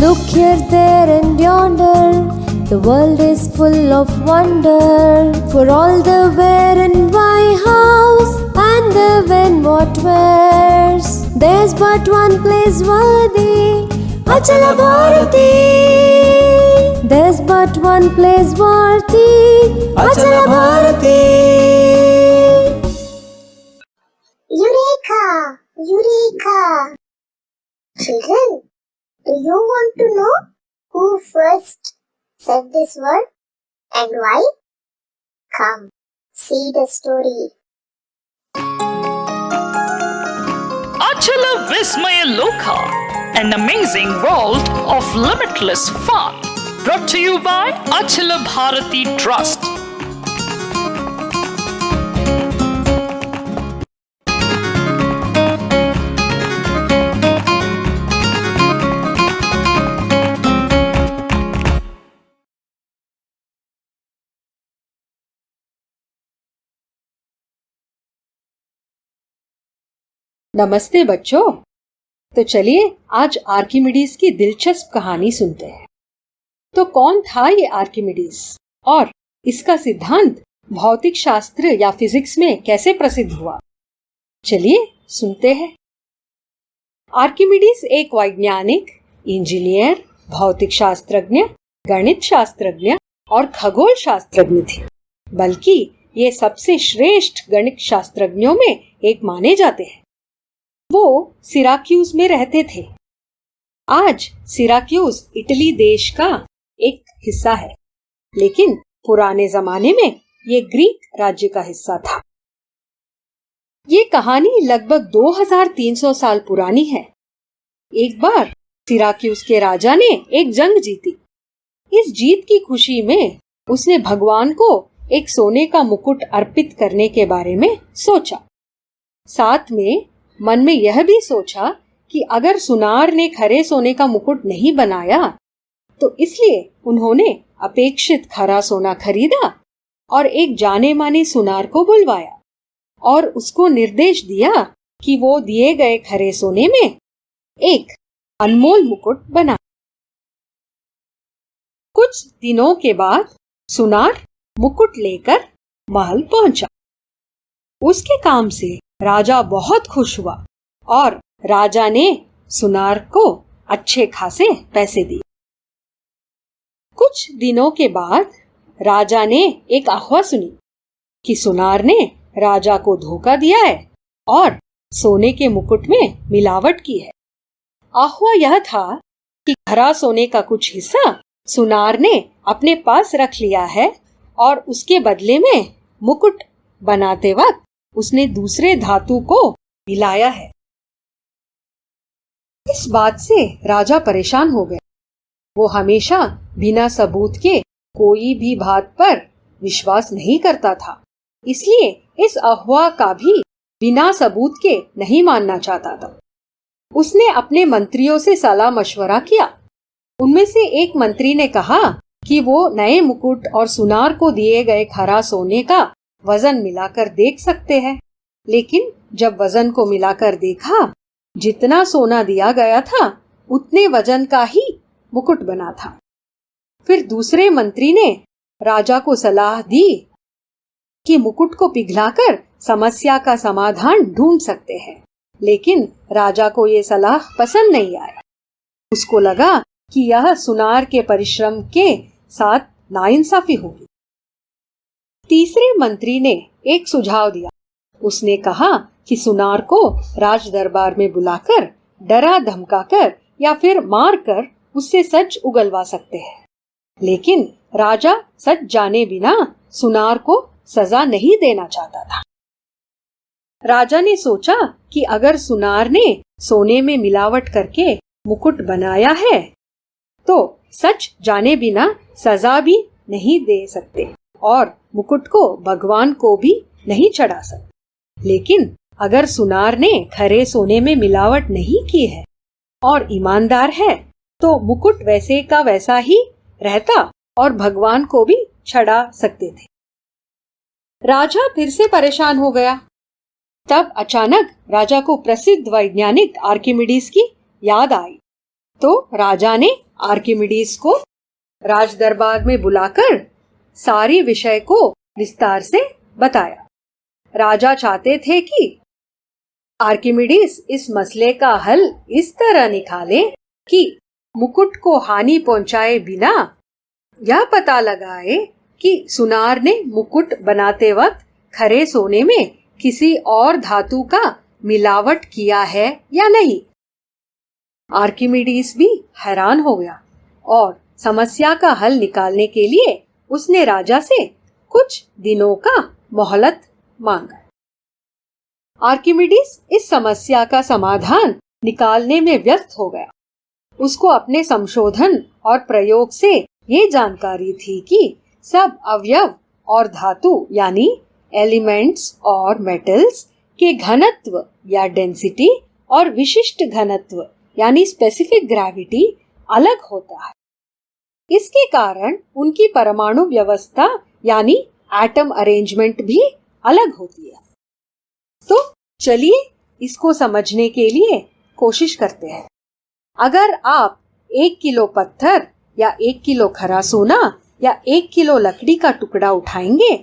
Look here, there and yonder, the world is full of wonder. For all the where and why, hows and the when, what, wheres, there's but one place worthy, Achala Bharati. There's but one place worthy, Achala Bharati. Eureka! Eureka! Children, do you want to know who first said this word and why? Come, see the story. Achala Vismaya Loka, an amazing world of limitless fun. Brought to you by Achala Bharati Trust. नमस्ते बच्चों। तो चलिए आज Archimedes की दिलचस्प कहानी सुनते हैं। तो कौन था ये आर्किमिडीज और इसका सिद्धांत भौतिक शास्त्र या फिजिक्स में कैसे प्रसिद्ध हुआ? चलिए सुनते हैं। आर्किमिडीज एक वैज्ञानिक, इंजीनियर, भौतिक शास्त्रज्ञ, गणित शास्त्रज्ञ और खगोल शास्त्रज्ञ थे। बल्कि ये सबसे श्रेष्ठ गणित शास्त्रज्ञों में एक माने जाते हैं। वो सिराक्यूज में रहते थे। आज सिराक्यूज इटली देश का एक हिस्सा है, लेकिन पुराने जमाने में ये ग्रीक राज्य का हिस्सा था। ये कहानी लगभग 2300 साल पुरानी है। एक बार सिराक्यूज के राजा ने एक जंग जीती। इस जीत की खुशी में उसने भगवान को एक सोने का मुकुट अर्पित करने के बारे में सोचा। साथ में मन में यह भी सोचा कि अगर सुनार ने खरे सोने का मुकुट नहीं बनाया तो इसलिए उन्होंने अपेक्षित खरा सोना खरीदा और एक जाने माने सुनार को बुलवाया और उसको निर्देश दिया कि वो दिए गए खरे सोने में एक अनमोल मुकुट बना। कुछ दिनों के बाद सुनार मुकुट लेकर महल पहुंचा। उसके काम से राजा बहुत खुश हुआ और राजा ने सुनार को अच्छे खासे पैसे दिए। कुछ दिनों के बाद राजा ने एक अफवाह सुनी कि सुनार ने राजा को धोखा दिया है और सोने के मुकुट में मिलावट की है। अफवाह यह था कि खरा सोने का कुछ हिस्सा सुनार ने अपने पास रख लिया है और उसके बदले में मुकुट बनाते वक्त उसने दूसरे धातु को मिलाया है। इस बात से राजा परेशान हो गया। वो हमेशा बिना सबूत के कोई भी बात पर विश्वास नहीं करता था, इसलिए इस अफवाह का भी बिना सबूत के नहीं मानना चाहता था। उसने अपने मंत्रियों से सलाह मशवरा किया। उनमें से एक मंत्री ने कहा कि वो नए मुकुट और सुनार को दिए गए खरा सोने का वजन मिलाकर देख सकते हैं। लेकिन जब वजन को मिलाकर देखा, जितना सोना दिया गया था उतने वजन का ही मुकुट बना था। फिर दूसरे मंत्री ने राजा को सलाह दी कि मुकुट को पिघलाकर समस्या का समाधान ढूंढ सकते हैं, लेकिन राजा को ये सलाह पसंद नहीं आया। उसको लगा कि यह सुनार के परिश्रम के साथ नाइंसाफी होगी। तीसरे मंत्री ने एक सुझाव दिया। उसने कहा कि सुनार को राज दरबार में बुलाकर डरा धमकाकर या फिर मारकर उससे सच उगलवा सकते हैं। लेकिन राजा सच जाने बिना सुनार को सजा नहीं देना चाहता था। राजा ने सोचा कि अगर सुनार ने सोने में मिलावट करके मुकुट बनाया है तो सच जाने बिना सजा भी नहीं दे सकते और मुकुट को भगवान को भी नहीं चढ़ा सकते। लेकिन अगर सुनार ने खरे सोने में मिलावट नहीं की है और ईमानदार है तो मुकुट वैसे का वैसा ही रहता और भगवान को भी चढ़ा सकते थे। राजा फिर से परेशान हो गया। तब अचानक राजा को प्रसिद्ध वैज्ञानिक आर्किमिडीज की याद आई। तो राजा ने आर्किमिडीज को राज दरबार में बुलाकर सारी विषय को विस्तार से बताया। राजा चाहते थे कि आर्किमिडीज इस मसले का हल इस तरह निकाले कि मुकुट को हानि पहुंचाए बिना यह पता लगाए कि सुनार ने मुकुट बनाते वक्त खरे सोने में किसी और धातु का मिलावट किया है या नहीं। आर्किमिडीज भी हैरान हो गया और समस्या का हल निकालने के लिए उसने राजा से कुछ दिनों का मोहलत मांगा। आर्किमिडीज इस समस्या का समाधान निकालने में व्यस्त हो गया। उसको अपने संशोधन और प्रयोग से ये जानकारी थी कि सब अवयव और धातु यानी एलिमेंट्स और मेटल्स के घनत्व या डेंसिटी और विशिष्ट घनत्व यानी स्पेसिफिक ग्रेविटी अलग होता है। इसके कारण उनकी परमाणु व्यवस्था यानी एटम अरेंजमेंट भी अलग होती है। तो चलिए इसको समझने के लिए कोशिश करते हैं। अगर आप 1 किलो पत्थर या 1 किलो खरा सोना या 1 किलो लकड़ी का टुकड़ा उठाएंगे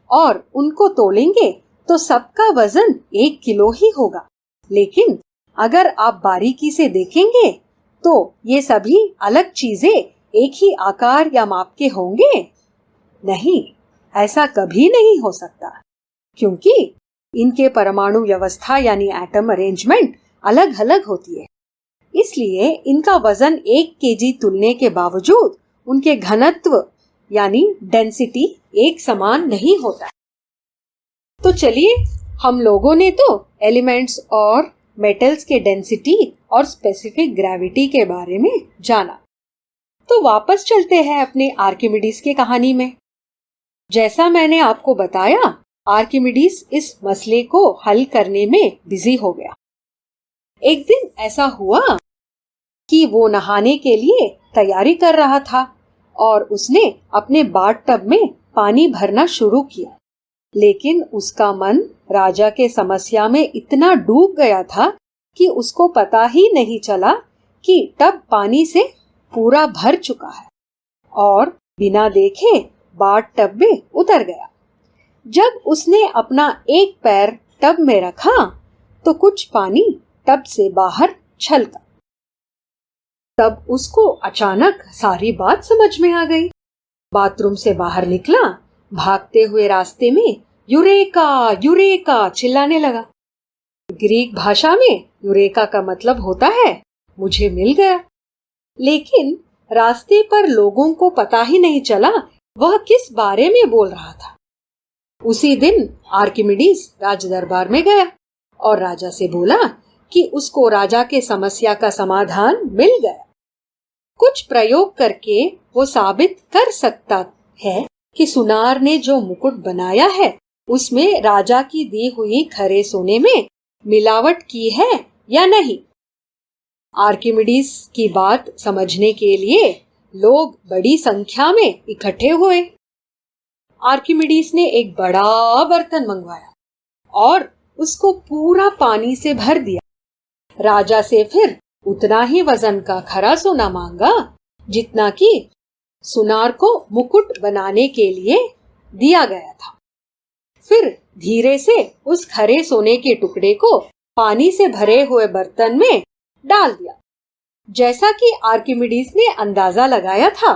और उनको तोलेंगे तो सबका वजन 1 किलो ही होगा। लेकिन अगर आप बारीकी से देखेंगे तो ये सभी अलग चीजें एक ही आकार या माप के होंगे? नहीं, ऐसा कभी नहीं हो सकता, क्योंकि इनके परमाणु व्यवस्था यानी एटम अरेंजमेंट अलग अलग होती है। इसलिए इनका वजन 1 केजी तुलने के बावजूद उनके घनत्व यानी डेंसिटी एक समान नहीं होता। तो चलिए, हम लोगों ने तो एलिमेंट्स और मेटल्स के डेंसिटी और स्पेसिफिक ग्रेविटी के बारे में जाना। तो वापस चलते हैं अपने आर्किमिडीज की कहानी में। जैसा मैंने आपको बताया, आर्किमिडीज इस मसले को हल करने में बिजी हो गया। एक दिन ऐसा हुआ कि वो नहाने के लिए तैयारी कर रहा था और उसने अपने बाथटब में पानी भरना शुरू किया। लेकिन उसका मन राजा के समस्या में इतना डूब गया था कि उसको पता ही नहीं चला कि टब पानी से पूरा भर चुका है और बिना देखे बाथटब में उतर गया। जब उसने अपना एक पैर टब में रखा तो कुछ पानी टब से बाहर छलका। तब उसको अचानक सारी बात समझ में आ गई। बाथरूम से बाहर निकला, भागते हुए रास्ते में यूरेका यूरेका चिल्लाने लगा। ग्रीक भाषा में यूरेका का मतलब होता है मुझे मिल गया। लेकिन रास्ते पर लोगों को पता ही नहीं चला वह किस बारे में बोल रहा था। उसी दिन आर्किमिडीज राज दरबार में गया और राजा से बोला कि उसको राजा के समस्या का समाधान मिल गया। कुछ प्रयोग करके वो साबित कर सकता है कि सुनार ने जो मुकुट बनाया है उसमें राजा की दी हुई खरे सोने में मिलावट की है या नहीं। आर्किमिडीज की बात समझने के लिए लोग बड़ी संख्या में इकट्ठे हुए। आर्किमिडीज ने एक बड़ा बर्तन मंगवाया और उसको पूरा पानी से भर दिया। राजा से फिर उतना ही वजन का खरा सोना मांगा जितना कि सुनार को मुकुट बनाने के लिए दिया गया था। फिर धीरे से उस खरे सोने के टुकड़े को पानी से भरे हुए बर्तन में डाल दिया। जैसा कि आर्किमिडीज ने अंदाजा लगाया था,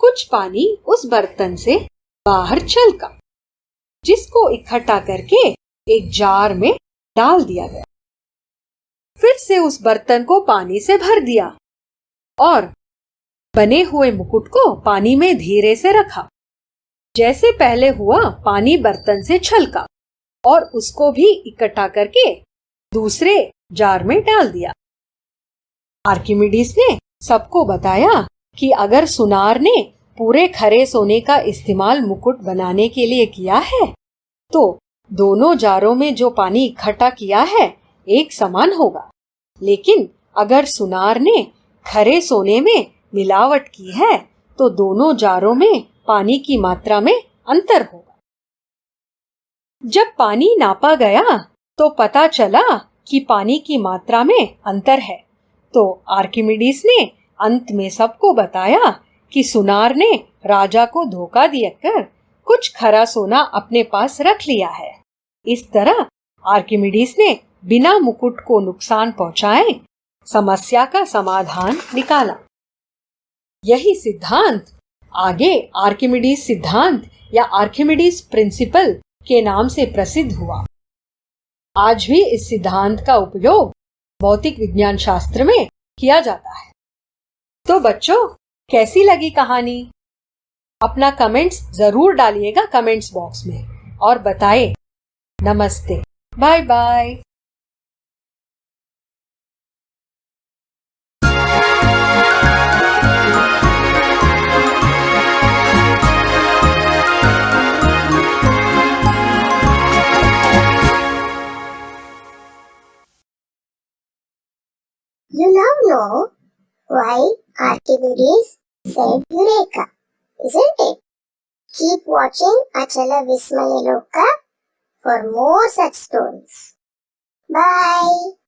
कुछ पानी उस बर्तन से बाहर छलका, जिसको इकट्ठा करके एक जार में डाल दिया गया। फिर से उस बर्तन को पानी से भर दिया और बने हुए मुकुट को पानी में धीरे से रखा। जैसे पहले हुआ, पानी बर्तन से छलका और उसको भी इकट्ठा करके दूसरे जार में डाल दिया। आर्किमिडीज ने सबको बताया कि अगर सुनार ने पूरे खरे सोने का इस्तेमाल मुकुट बनाने के लिए किया है तो दोनों जारों में जो पानी इकट्ठा किया है एक समान होगा। लेकिन अगर सुनार ने खरे सोने में मिलावट की है तो दोनों जारों में पानी की मात्रा में अंतर होगा। जब पानी नापा गया तो पता चला कि पानी की मात्रा में अंतर है। तो आर्किमिडीज ने अंत में सबको बताया कि सुनार ने राजा को धोखा देकर कुछ खरा सोना अपने पास रख लिया है। इस तरह आर्किमिडीज ने बिना मुकुट को नुकसान पहुंचाए समस्या का समाधान निकाला। यही सिद्धांत आगे आर्किमिडीज सिद्धांत या आर्किमिडीज प्रिंसिपल के नाम से प्रसिद्ध हुआ। आज भी इस सिद्धांत का उपयोग भौतिक विज्ञान शास्त्र में किया जाता है। तो बच्चों, कैसी लगी कहानी? अपना कमेंट्स जरूर डालिएगा कमेंट्स बॉक्स में और बताएं। नमस्ते, bye bye. You now know why Archimedes said Eureka, isn't it? Keep watching Achala Vismaya Loka for more such stories. Bye.